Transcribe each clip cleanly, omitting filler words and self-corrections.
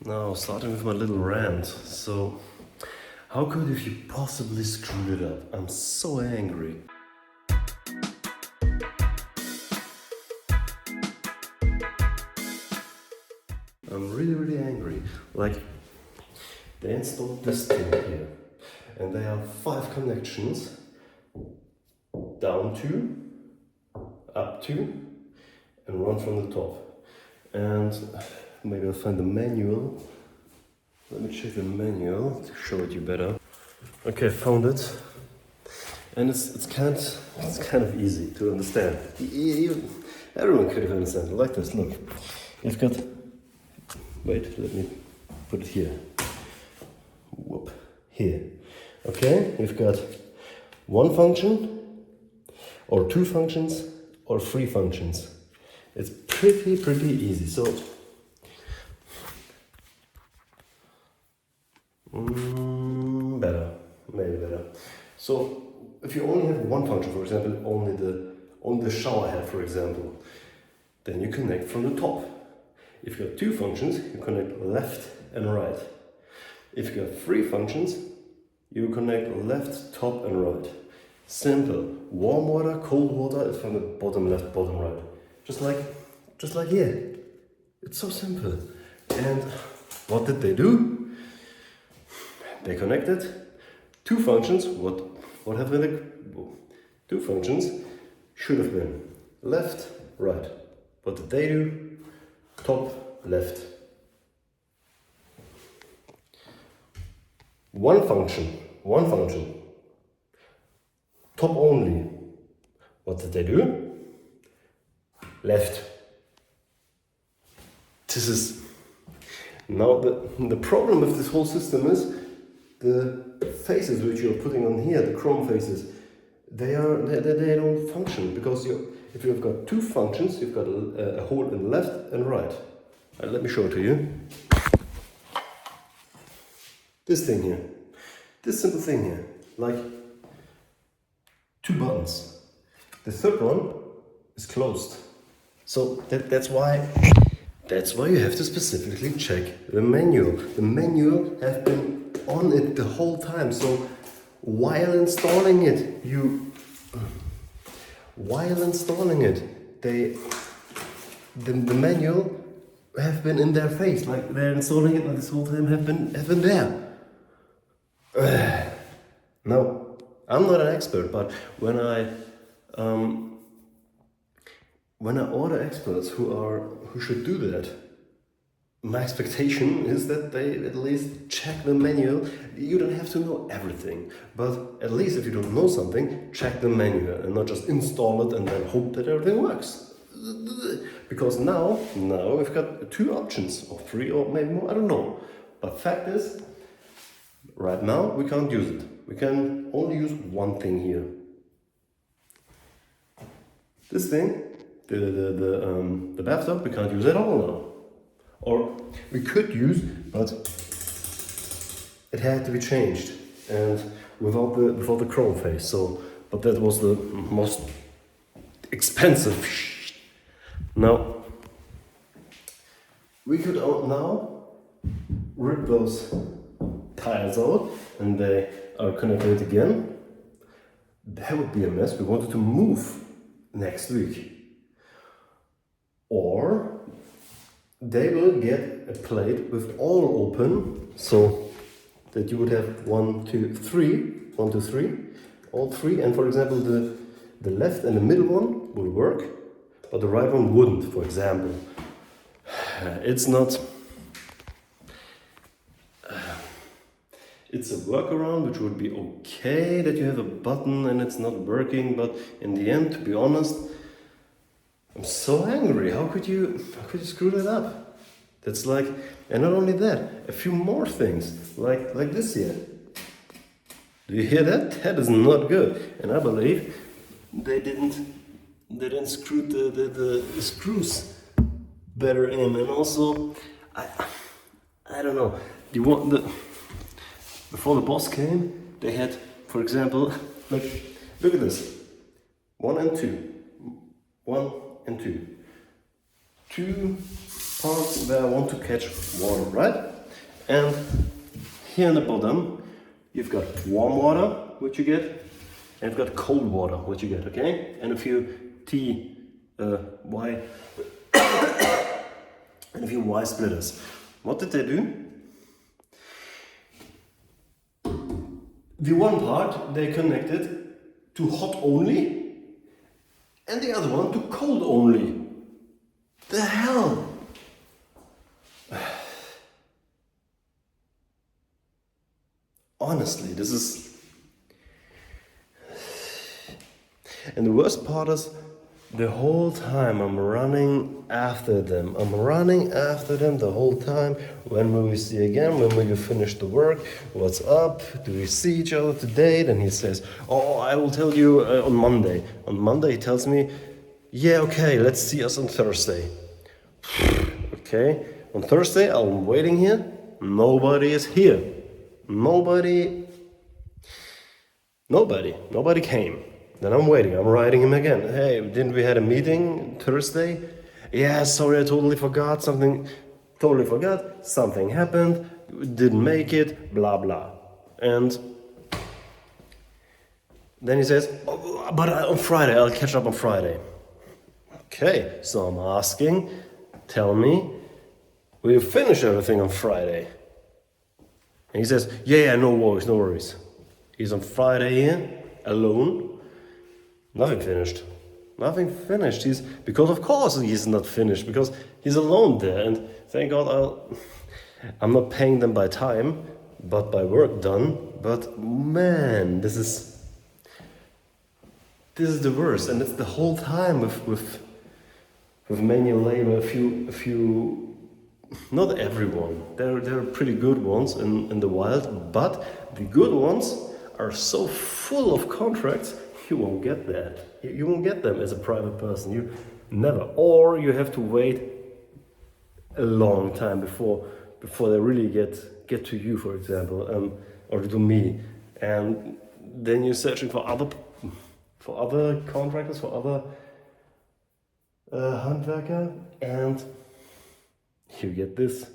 Now, starting with my little rant. So, how could have you possibly screwed it up? I'm so angry. I'm really angry. Like, they installed this thing here, and there are 5 connections down to, up to, and one from the top. And maybe I'll find the manual. Let me check the manual to show it you better. Okay, found it. And it's kind of easy to understand. Everyone could have understood it like this. Look, you've got. Wait, let me put it here. Whoop, here. Okay, you've got one function, or 2 functions, or 3 functions. It's pretty easy. So. Maybe better. So if you only have one function, for example, only the shower head, for example, then you connect from the top. If you have 2 functions, you connect left and right. If you have 3 functions, you connect left, top, and right. Simple. Warm water, cold water is from the bottom left, bottom right. Just like here. It's so simple. And what did they do? They connected 2 functions. What have been 2 functions should have been left, right. What did they do? Top, left. One function. Top only. What did they do? Left. This is now the problem with this whole system is the faces which you're putting on here, the chrome faces, they don't function because if you've got 2 functions, you've got a hole in left and right. Let me show it to you. This thing here, this simple thing here, like 2 buttons. The 3rd one is closed. So that's why you have to specifically check the manual. The manual have been on it the whole time. So while installing it, the manual have been in their face, like they're installing it, and this whole time have been there. Now, I'm not an expert, but when I order experts who should do that, my expectation is that they at least check the manual. You don't have to know everything, but at least if you don't know something, check the manual and not just install it and then hope that everything works. Because now we've got 2 options, or 3, or maybe more, I don't know. But fact is, right now we can't use it. We can only use one thing here. This thing, the bathtub, we can't use at all now. Or we could use, but it had to be changed, and without the chrome face. So, but that was the most expensive. Now we could now rip those tiles out, and they are connected again. That would be a mess. We wanted to move next week, or they will get a plate with all open, so that you would have 1, 2, 3, all 3. And for example, the left and the middle one would work, but the right one wouldn't. For example, it's not. It's a workaround which would be okay that you have a button and it's not working, but in the end, to be honest, I'm so angry. How could you screw that up? That's like, and not only that, a few more things, like this here. Do you hear that? That is not good. And I believe they didn't screw the screws better in. And also, I don't know. Before the boss came, they had, for example, look at this. 1 and 2. 1 and 2. 2 parts where I want to catch water, right? And here in the bottom, you've got warm water, which you get, and you've got cold water, which you get, okay? And a few Y and a few Y splitters. What did they do? The one part they connected to hot only, and the other one to cold only. The hell? Honestly, this is... And the worst part is, the whole time I'm running after them. I'm running after them the whole time. When will we see again? When will you finish the work? What's up? Do we see each other today? Then he says, oh, I will tell you on Monday. On Monday he tells me, yeah, okay, let's see us on Thursday. Okay, on Thursday I'm waiting here. Nobody is here. Nobody came. Then I'm waiting, I'm writing him again. Hey, didn't we had a meeting Thursday? Yeah, sorry, I totally forgot something. Something happened, didn't make it, blah, blah. And then he says, oh, but on Friday, I'll catch up on Friday. Okay, so I'm asking, tell me, will you finish everything on Friday? And he says, yeah, no worries. He's on Friday here, alone. Nothing finished. Because of course he's not finished, because he's alone there. And thank God I'm not paying them by time, but by work done. But man, this is the worst. And it's the whole time with manual labor. A few, not everyone. There are pretty good ones in the wild, but the good ones are so full of contracts. You won't get that. You won't get them as a private person. You never. Or you have to wait a long time before they really get to you, for example, or to me. And then you're searching for other contractors, for other Handwerker, and you get this.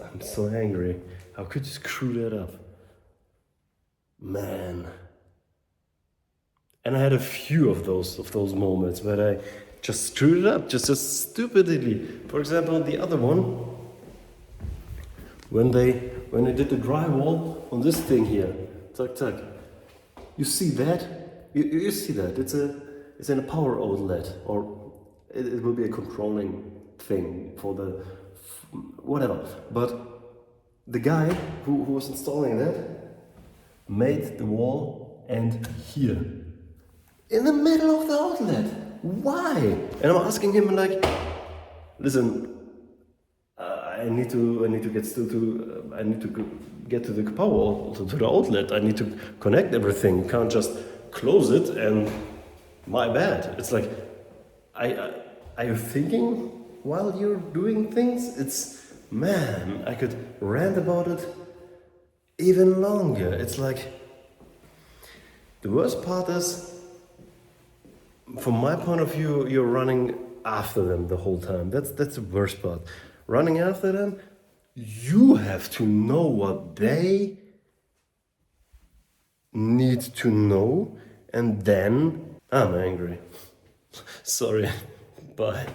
I'm so angry. How could you screw that up? Man. And I had a few of those moments where I just screwed it up, just stupidly. For example, the other one, when they did the drywall on this thing here, tuck. You see that? You see that? It's in a power outlet, or it will be a controlling thing for the whatever. But the guy who was installing that made the wall end here. In the middle of the outlet. Why? And I'm asking him like, listen, I need to get to the power, to the outlet. I need to connect everything. You can't just close it and my bad. It's like, are you thinking while you're doing things? Man, I could rant about it even longer. It's like, the worst part is, from my point of view, you're running after them the whole time. That's the worst part. Running after them, you have to know what they need to know, and then I'm angry. Sorry. Bye.